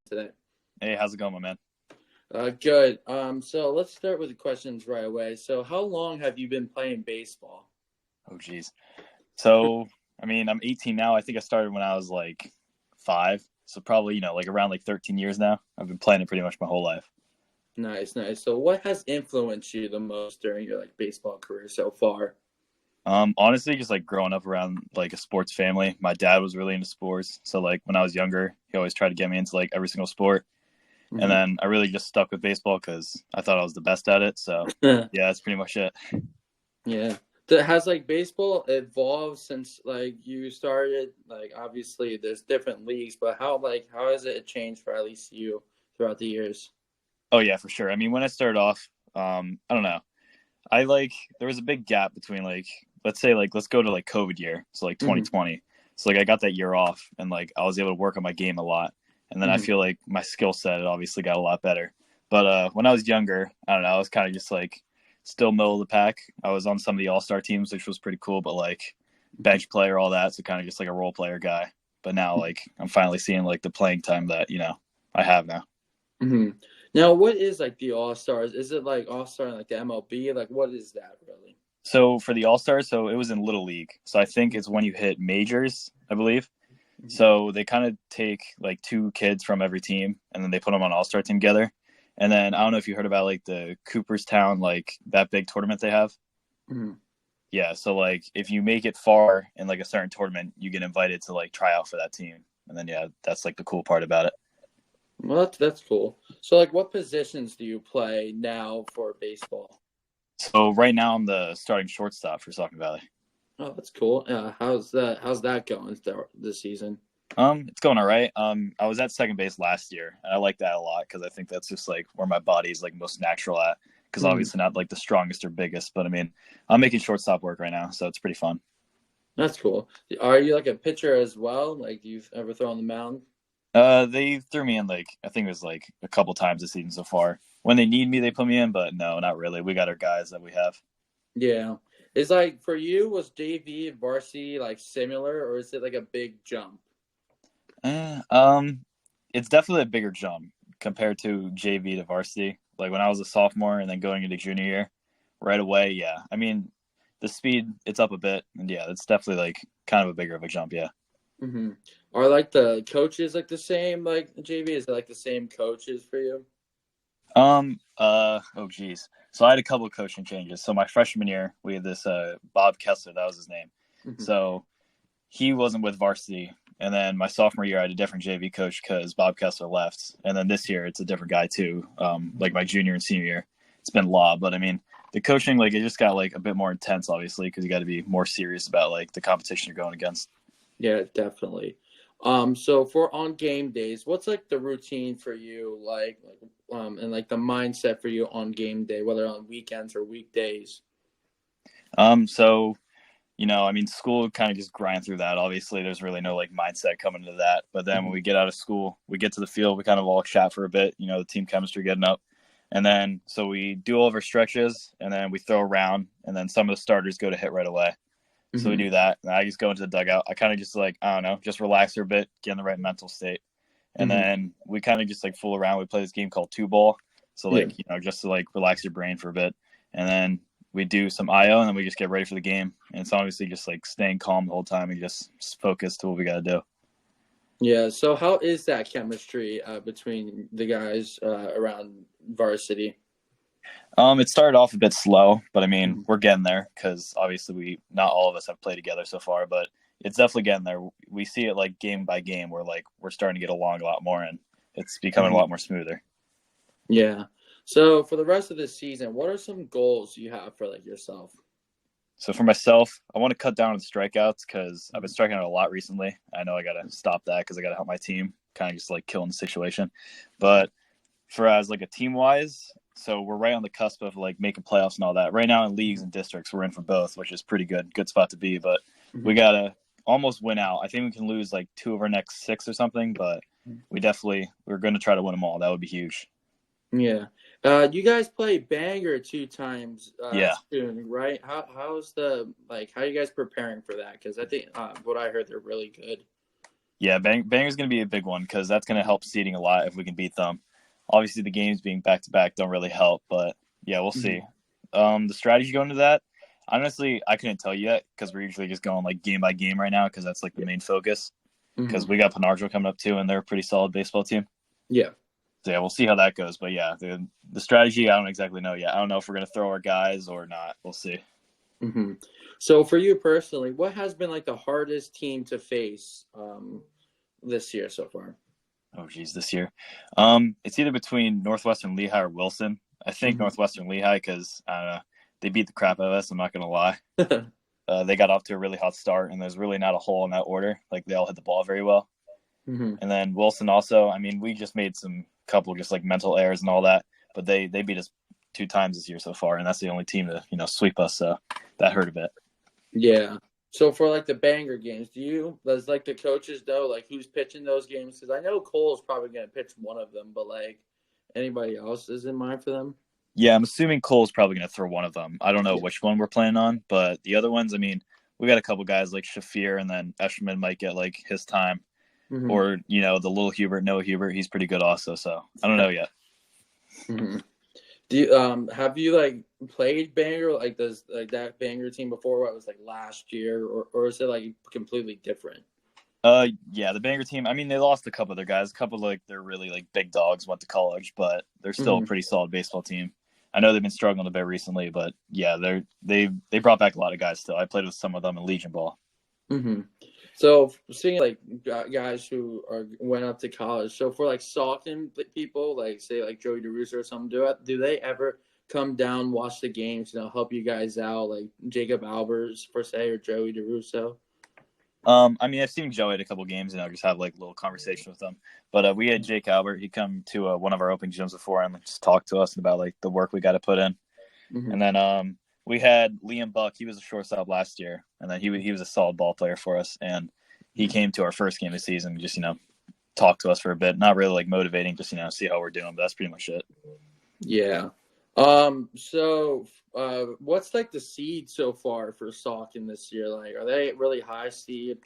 today? Hey, how's it going, my man? Good. So let's start with the questions right away. So how long have you been playing baseball? Oh, geez. So, I'm 18 now. I think I started when I was like 5. So probably, like around like 13 years now. I've been playing it pretty much my whole life. Nice, nice. So what has influenced you the most during your baseball career so far? Honestly, just like growing up around like a sports family. My dad was really into sports. So like when I was younger, he always tried to get me into like every single sport. And Hmm. then I really just stuck with baseball because I thought I was the best at it. So yeah, that's pretty much it. Yeah. Has baseball evolved since you started? Like obviously there's different leagues, but how has it changed for at least you throughout the years? Oh yeah, for sure. When I started off, I don't know. There was a big gap between like let's say like let's go to like COVID year, so like Hmm. 2020. So like I got that year off and like I was able to work on my game a lot. And then I Hmm. feel like my skill set obviously got a lot better. But when I was younger, I don't know, I was kind of just like still middle of the pack. I was on some of the all-star teams, which was pretty cool, but like bench player, all that, so kind of just like a role player guy. But now like I'm finally seeing like the playing time that, I have now. Hmm. Now, what is the All Stars? Is it like All Star in the MLB? Like, what is that really? So for the all-stars, so it was in little league. So I think it's when you hit majors, I believe. Hmm. So they kind of take like 2 kids from every team and then they put them on an all-star team together. And then I don't know if you heard about like the Cooperstown, like that big tournament they have. Hmm. Yeah. So like if you make it far in like a certain tournament, you get invited to like try out for that team. And then, yeah, that's like the cool part about it. Well, that's cool. So, what positions do you play now for baseball? So right now I'm the starting shortstop for Saucon Valley. Oh, that's cool. How's that going this season? It's going all right. I was at second base last year, and I like that a lot because I think that's just like where my body is like most natural at. Because Hmm. obviously not like the strongest or biggest, but I'm making shortstop work right now, so it's pretty fun. That's cool. Are you a pitcher as well? Like, do you ever throw on the mound? They threw me in like I think it was like a couple times this season so far. When they need me, they put me in, but no, not really. We got our guys that we have. Yeah. Is for you, was JV and varsity similar, or is it a big jump? Eh, um, it's definitely a bigger jump compared to JV to varsity. Like when I was a sophomore and then going into junior year, right away, yeah. The speed it's up a bit, and yeah, it's definitely like kind of a bigger of a jump, yeah. Hmm. Are the coaches the same JV? Is it the same coaches for you? Oh geez. So I had a couple of coaching changes. So my freshman year, we had this Bob Kessler, that was his name. Hmm. So he wasn't with varsity. And then my sophomore year, I had a different JV coach because Bob Kessler left. And then this year, it's a different guy too. Like my junior and senior year, it's been law. But the coaching, like it just got like a bit more intense, obviously, because you got to be more serious about like the competition you're going against. Yeah, definitely. So for on game days, what's the routine for you, and the mindset for you on game day, whether on weekends or weekdays? So school kind of just grind through that. Obviously, there's really no like mindset coming into that. But then when Hmm. we get out of school, we get to the field, we kind of all chat for a bit. The team chemistry getting up, and then so we do all of our stretches, and then we throw around, and then some of the starters go to hit right away. So we Hmm. do that, and I just go into the dugout. I kind of just like I don't know, just relax for a bit, get in the right mental state, and Hmm. then we kind of just like fool around. We play this game called two ball, so Yeah. like just to like relax your brain for a bit, and then we do some IO, and then we just get ready for the game. And it's obviously just like staying calm the whole time and just focus to what we got to do. Yeah. So how is that chemistry between the guys around varsity? It started off a bit slow, but Hmm. we're getting there because obviously we not all of us have played together so far, but it's definitely getting there. We see it like game by game. We're starting to get along a lot more, and it's becoming a Hmm. lot more smoother. Yeah. So for the rest of the season, what are some goals you have for yourself? So for myself, I want to cut down on strikeouts because I've been Mhm. striking out a lot recently. I know I got to stop that because I got to help my team, kind of just like killing the situation. But for as like a team wise, so we're right on the cusp of like making playoffs and all that. Right now in leagues and districts, we're in for both, which is pretty good spot to be. But we Mhm. gotta almost win out. I think we can lose like 2 of our next 6 or something, but we're going to try to win them all. That would be huge. Yeah. You guys play Bangor 2 times Yeah. soon, right? How's the how are you guys preparing for that? Because I think what I heard they're really good. Yeah, Banger's going to be a big one because that's going to help seeding a lot if we can beat them. Obviously, the games being back to back don't really help, but yeah, we'll see. Mm-hmm. The strategy going to that, honestly, I couldn't tell you yet because we're usually just going like game by game right now because that's like the main focus. Because Mm-hmm. we got Penargil coming up too, and they're a pretty solid baseball team. Yeah. So yeah, we'll see how that goes. But yeah, the strategy, I don't exactly know yet. I don't know if we're going to throw our guys or not. We'll see. Mm-hmm. So for you personally, what has been like the hardest team to face this year so far? Oh geez, this year, it's either between Northwestern Lehigh or Wilson. I think Mm-hmm. Northwestern Lehigh because I don't know, they beat the crap out of us. I'm not gonna lie. They got off to a really hot start, and there's really not a hole in that order. Like they all hit the ball very well. Mm-hmm. And then Wilson also. I mean, we just made some couple just like mental errors and all that, but they beat us 2 times this year so far, and that's the only team to sweep us. So that hurt a bit. Yeah. So for like the banger games, does like the coaches know like who's pitching those games? Because I know Cole's probably gonna pitch one of them, but like anybody else is in mind for them? Yeah, I'm assuming Cole's probably going to throw one of them. I don't know Yeah. which one we're planning on, but the other ones, I mean, we got a couple guys like Shafir, and then Escherman might get like his time, Mm-hmm. or the little Hubert, Noah Hubert, he's pretty good also. So I don't know yet. Mm-hmm. Do you have you like played banger like does like that banger team before? What was like last year, or is it like completely different? Yeah, the Banger team. I mean, they lost a couple of their guys. A couple of like they're really like big dogs went to college, but they're still a Mm-hmm. pretty solid baseball team. I know they've been struggling a bit recently, but yeah, they brought back a lot of guys still. I played with some of them in Legion Ball. Mm-hmm. So seeing like guys who went up to college. So for like Saucon people, like say like Joey DeRusso or something, do they ever come down, watch the games, help you guys out, like Jacob Albers per se or Joey DeRusso? I mean, I've seen Joey at a couple games, and I just have like a little conversation with him. But we had Jake Albert. He come to one of our open gyms before and just talk to us about like the work we got to put in. Mm-hmm. And then we had Liam Buck. He was a shortstop last year, and then he was a solid ball player for us. And he came to our first game of the season, and just talk to us for a bit. Not really like motivating, just see how we're doing. But that's pretty much it. Yeah. So, what's like the seed so far for Saucon this year? Like, are they really high seed?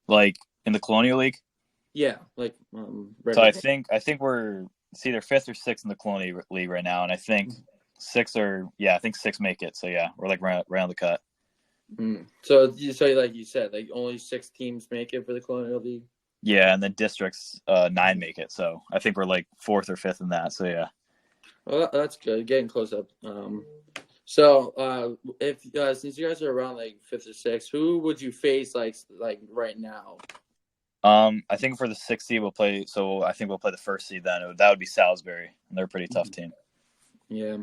Like in the Colonial League. Yeah, like So regular. I think we're it's either fifth or sixth in the Colonial League right now, and I think I think six make it. So yeah, we're like round the cut. Mm. So like you said, like only 6 teams make it for the Colonial League. Yeah, and then districts 9 make it. So I think we're like fourth or fifth in that. So yeah. Well, that's good. Getting close up. So if since you guys are around like 5th or 6th, who would you face like right now? I think for the 6th seed we'll play. So I think we'll play the first seed then. That would be Salisbury, and they're a pretty tough team. Yeah.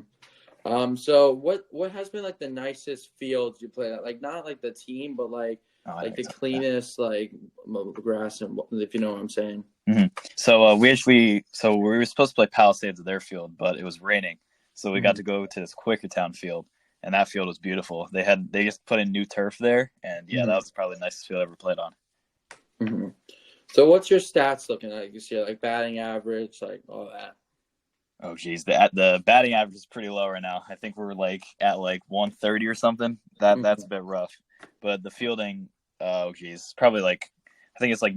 So what has been like the nicest fields you played at? Like not like the team, but like the cleanest like grass and if you know what I'm saying. Mm-hmm. So we were supposed to play Palisades at their field, but it was raining, so we got to go to this Quakertown field, and that field was beautiful. They just put in new turf there, and yeah, that was probably the nicest field I ever played on. Mm-hmm. So what's your stats looking like this year? Like batting average, like all that. Oh geez, the batting average is pretty low right now. I think we're like at like 130 or something. That's a bit rough. But the fielding, oh geez, probably like I think it's like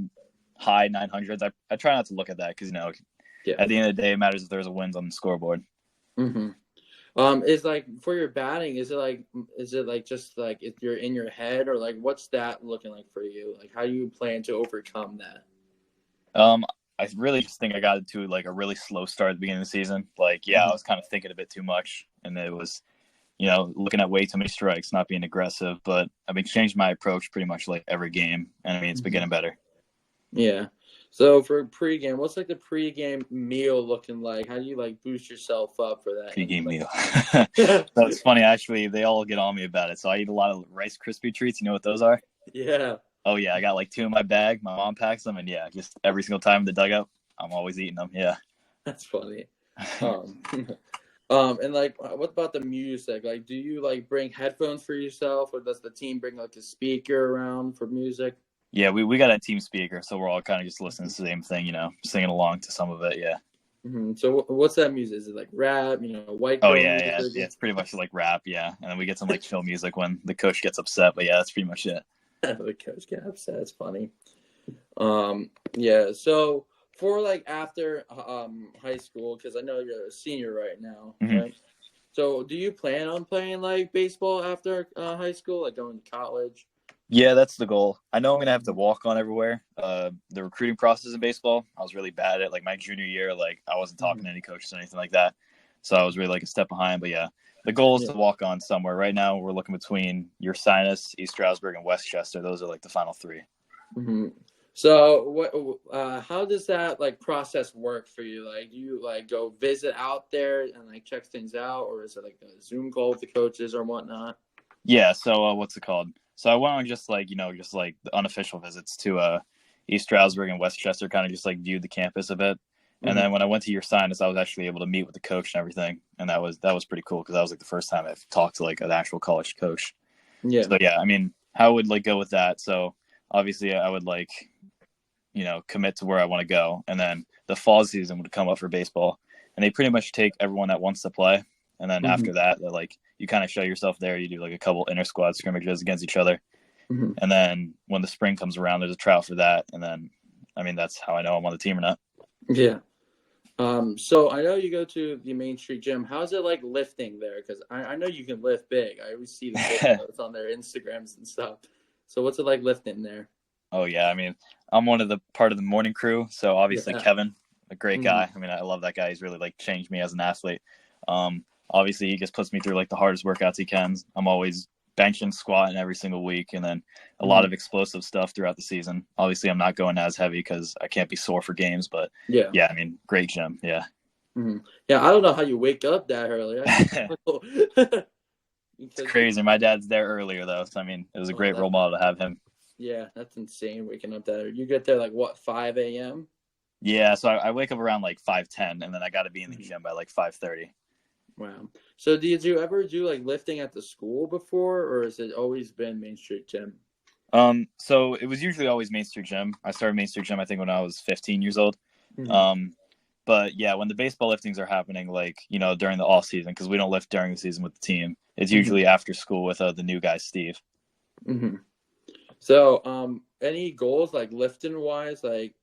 high 900s. I try not to look at that because at the end of the day, it matters if there's a wins on the scoreboard. Mm-hmm. Is like for your batting, is it like just like if you're in your head or like what's that looking like for you? Like how do you plan to overcome that? I really just think I got into like a really slow start at the beginning of the season. Like, I was kind of thinking a bit too much, and it was, looking at way too many strikes, not being aggressive. But I've been changing my approach pretty much like every game, and I mean it's been getting better. Yeah. So for pregame, what's like the pregame meal looking like? How do you like boost yourself up for that Pregame meal. That's funny. Actually, they all get on me about it. So I eat a lot of Rice Krispie treats. You know what those are? Yeah. Oh yeah, I got like 2 in my bag. My mom packs them, and yeah, just every single time in the dugout, I'm always eating them. Yeah. That's funny. And like, what about the music? Like, do you like bring headphones for yourself, or does the team bring like a speaker around for music? Yeah, we got a team speaker, so we're all kind of just listening to the same thing, singing along to some of it. Yeah. Mm-hmm. So what's that music? Is it like rap? White girl girl music? music? Yeah. It's pretty much like rap. Yeah, and then we get some like chill music when the coach gets upset. But yeah, that's pretty much it. The coach get upset. It's funny. Yeah. So for like after high school, because I know you're a senior right now, Hmm. right? So do you plan on playing like baseball after high school, like going to college? Yeah, that's the goal. I know I'm gonna have to walk on everywhere. The recruiting process in baseball, I was really bad at. Like my junior year, like I wasn't talking Mhm. to any coaches or anything like that, so I was really like a step behind. But yeah, the goal is Yeah. to walk on somewhere. Right now, we're looking between Ursinus, East Stroudsburg, and Westchester. Those are like the final three. Hmm. So what? How does that like process work for you? Like, do you like go visit out there and like check things out, or is it like a Zoom call with the coaches or whatnot? Yeah. So what's it called? So I went on just like just like the unofficial visits to East Stroudsburg and Westchester, kind of just like viewed the campus a bit. And Hmm. then when I went to Ursinus, I was actually able to meet with the coach and everything, and that was pretty cool because that was like the first time I've talked to like an actual college coach. Yeah. So yeah, I mean, how I would like go with that? So obviously, I would like commit to where I want to go, and then the fall season would come up for baseball, and they pretty much take everyone that wants to play, and then Hmm. after that, they're like you kind of show yourself there. You do like a couple inter squad scrimmages against each other, Hmm. and then when the spring comes around, there's a trial for that, and then I mean that's how I know I'm on the team or not. Yeah. So I know you go to the Main Street Gym. How's it like lifting there? Because I know you can lift big. I always see the videos on their Instagrams and stuff. So what's it like lifting there? Oh yeah, I mean, I'm one of the part of the morning crew, so obviously Yeah. Kevin, a great Hmm. guy. I mean, I love that guy. He's really like changed me as an athlete. Obviously he just puts me through like the hardest workouts he can. I'm always benching, squatting every single week, and then a lot Hmm. of explosive stuff throughout the season. Obviously, I'm not going as heavy because I can't be sore for games, but Yeah. yeah, I mean, great gym. Yeah, Hmm. Yeah. I don't know how you wake up that early. I it's struggle because crazy. My dad's there earlier though, so I mean, it was a oh, great role model to have him. yeah, that's insane waking up that early. You get there like what 5 a.m. Yeah, so I wake up around like 5:10, and then I got to be in the Mhm. gym by like 5:30. Wow. So did you ever do like lifting at the school before, or has it always been Main Street Gym? So it was usually always Main Street Gym. I started Main Street Gym, I think, when I was 15 years old. Hmm. Um, but yeah, when the baseball liftings are happening, like, during the off season, because we don't lift during the season with the team, it's Hmm. usually after school with the new guy, Steve. Hmm. So, any goals like lifting wise, like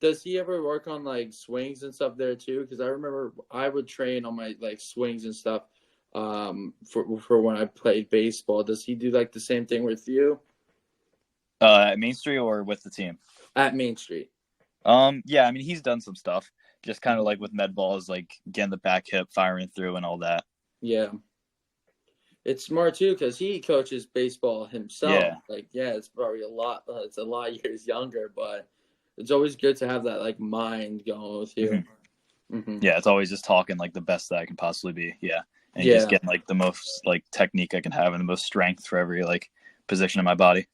does he ever work on like swings and stuff there too? Because I remember I would train on my like swings and stuff, for when I played baseball. Does he do like the same thing with you At Main Street or with the team? at Main Street? Yeah, I mean, he's done some stuff, just kind of Mhm. like with med balls, like getting the back hip, firing through, and all that. Yeah, it's smart too because he coaches baseball himself. Yeah. Like, yeah, it's probably a lot. It's a lot of years younger, but it's always good to have that like mind going with Hmm. you. Hmm. Yeah, it's always just talking like the best that I can possibly be. Yeah. And just Yeah. getting like the most like technique I can have and the most strength for every like position in my body.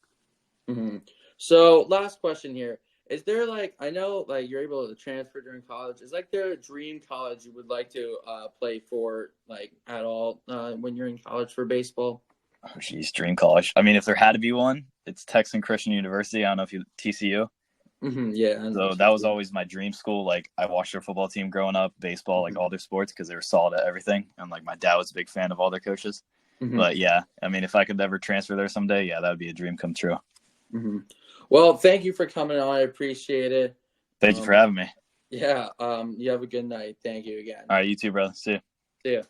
Hmm. So last question here. Is there like I know like you're able to transfer during college. Is like there a dream college you would like to play for like at all when you're in college for baseball? Oh, geez, dream college. I mean, if there had to be one, it's Texan Christian University. I don't know if you TCU. Hmm. Yeah, I know So that was TC. always my dream school. Like I watched their football team growing up, baseball, like Hmm. all their sports because they were solid at everything. And like my dad was a big fan of all their coaches. Hmm. But yeah, I mean, if I could ever transfer there someday, yeah, that would be a dream come true. Hmm. Well, thank you for coming on. I appreciate it. Thank you for Um, having me. yeah. You have a good night. Thank you again. All right, you too, brother. See you. See ya.